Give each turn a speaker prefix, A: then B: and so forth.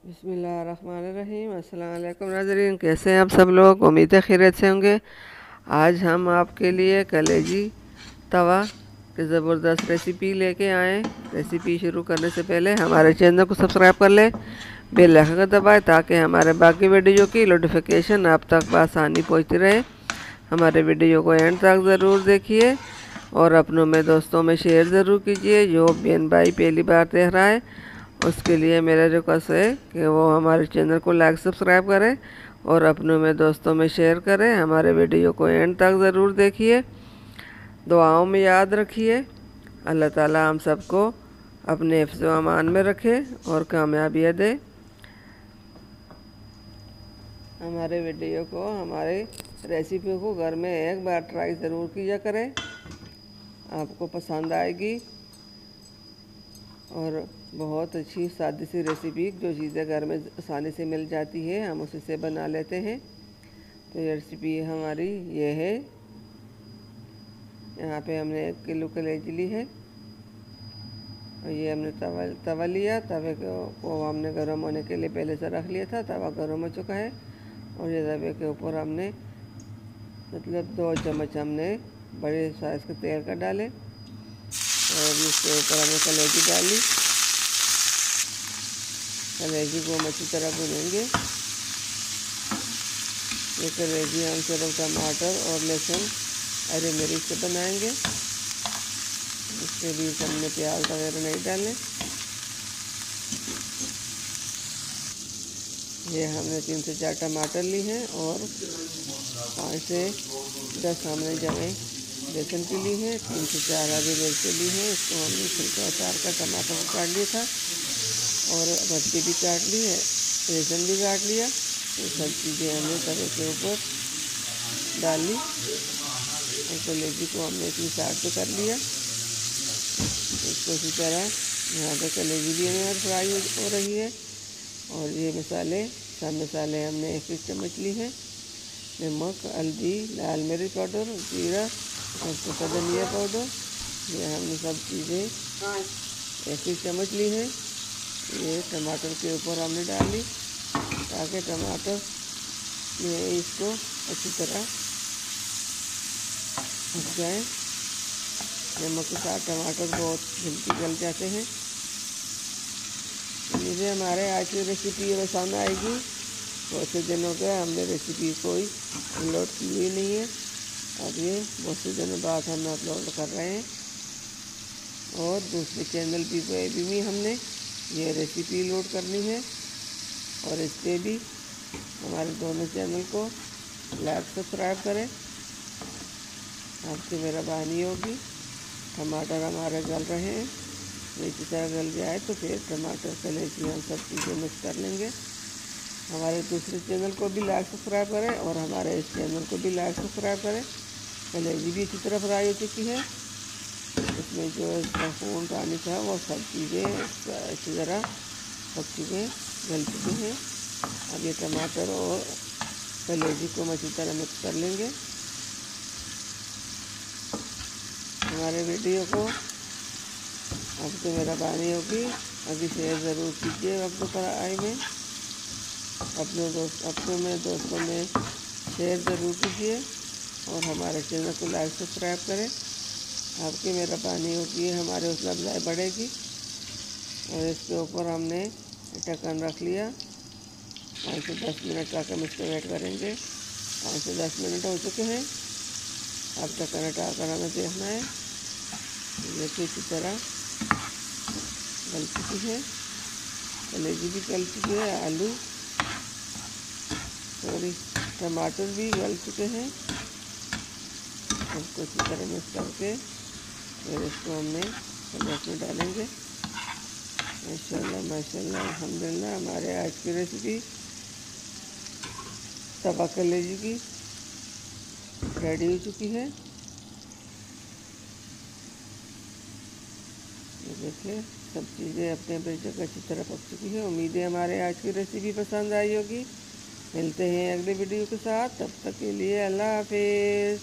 A: बिस्मिल्लाहिर्रहमानिर्रहीम। अस्सलाम वालेकुम नाज़रीन, कैसे हैं आप सब लोग? उम्मीद है खैरियत से होंगे। आज हम आपके लिए कलेजी तवा की ज़बरदस्त रेसिपी लेके आए। रेसिपी शुरू करने से पहले हमारे चैनल को सब्सक्राइब कर लें, बेल आइकन को दबाएं ताकि हमारे बाकी वीडियो की नोटिफिकेशन आप तक आसानी पहुँचती रहे। हमारे वीडियो को एंड तक ज़रूर देखिए और अपनों में दोस्तों में शेयर ज़रूर कीजिए। जो बहन भाई पहली बार देख रहा है उसके लिए मेरा रिक्वेस्ट है कि वो हमारे चैनल को लाइक सब्सक्राइब करें और अपनों में दोस्तों में शेयर करें। हमारे वीडियो को एंड तक ज़रूर देखिए, दुआओं में याद रखिए। अल्लाह ताला हम सबको अपने हिफ्ज़ व अमान में रखे और कामयाबियाँ दे। हमारे वीडियो को, हमारे रेसिपी को घर में एक बार ट्राई ज़रूर किया करें, आपको पसंद आएगी। और बहुत अच्छी सादी सी रेसिपी, जो चीज़ें घर में आसानी से मिल जाती है हम उसी से बना लेते हैं। तो ये रेसिपी हमारी ये है। यहाँ पे हमने 1 किलो कलेजी ली है और ये हमने तवा लिया। तवे को हमने गर्म होने के लिए पहले से रख लिया था। तवा गर्म हो चुका है और ये तवे के ऊपर हमने मतलब 2 चम्मच हमने बड़े साइज़ के तेल का डाले और इसके ऊपर हमने कलेजी डाली। कलेजी को हम अच्छी तरह भूनेंगे। ये कलेजी हम सिर्फ टमाटर और लहसुन हरी मिर्च से बनाएंगे, इसके बीच हमने प्याज वगैरह नहीं डाले। ये हमने 3 से 4 टमाटर ली हैं और 5 से 10 हमने जमें बेसन की ली है। 3 से 4 हरी मिर्ची ली है, इसको हमने छिलका उतार कर टमाटर को काट लिया था और मिर्ची भी काट ली है, लहसुन भी काट लिया। ये सब चीज़ें हमने तवे के ऊपर डाली और कलेजी को हमने इतनी साइड पे कर लिया। इसको इसी तरह यहाँ पे कलेजी भी हमारी फ्राई हो रही है। और ये मसाले, सब मसाले हमने 1 चम्मच ली है। नमक, हल्दी, लाल मिर्च पाउडर, जीरा और धनिया पाउडर, ये हमने सब चीज़ें 1 चम्मच ली है। ये टमाटर के ऊपर हमने डाली ताकि टमाटर में इसको अच्छी तरह पक जाए। नमक के साथ टमाटर बहुत जल्दी गल जाते हैं। मुझे हमारे आज की रेसिपी पसंद आएगी। बहुत से दिनों के हमने रेसिपी कोई अपलोड की हुई नहीं है, अब ये बहुत से दिनों बाद हम अपलोड कर रहे हैं। और दूसरे चैनल पे भी हमने ये रेसिपी लोड करनी है और इस पर भी हमारे दोनों चैनल को लाइक सब्सक्राइब करें, आपकी मेहरबानी होगी। टमाटर हमारे गल रहे हैं, इसी तरह गल जाए तो फिर टमाटर कलेजी हम सब चीज़ें मिक्स कर लेंगे। हमारे दूसरे चैनल को भी लाइक सब्सक्राइब करें और हमारे इस चैनल को भी लाइक सब्सक्राइब करें। कलेजी भी अच्छी तरह फ्राई हो चुकी है, इसमें जो इसका खून पानी था वो सब चीज़ें अच्छी तरह पक चुके, गल चुके हैं। अब ये टमाटर और कलेजी को हम अच्छी तरह मिक्स कर लेंगे। हमारे वीडियो को आपको मेहरबानी होगी, अभी शेयर ज़रूर कीजिए वक्त पर आए में अपनों में दोस्तों में शेयर ज़रूर कीजिए और हमारे चैनल को लाइक सब्सक्राइब करें। आपकी मेहरबानी होगी, हमारे हौसला अफजाई बढ़ेगी। और इसके ऊपर हमने ढक्कन रख लिया। 5 से 10 मिनट तक हम इसको वेट करेंगे। 5 से 10 मिनट हो चुके हैं। अब ढक्कन हटा कर हमें देखना है, देखिए इसी तरह गल चुकी है, कलेजी भी गल चुकी है, आलू सॉरी टमाटर भी गल चुके हैं। इसको इसी तरह मिक्स करके फिर इसको हमने प्लेट में डालेंगे। माशाल्लाह माशाल्लाह अल्हम्दुलिल्लाह, हमारे आज की रेसिपी तवा कलेजी की रेडी हो चुकी है। देखिए सब चीज़ें अपने अपनी जगह अच्छी तरह पक चुकी है। उम्मीद है हमारे आज की रेसिपी पसंद आई होगी। मिलते हैं अगले वीडियो के साथ, तब तक के लिए अल्लाह हाफिज़।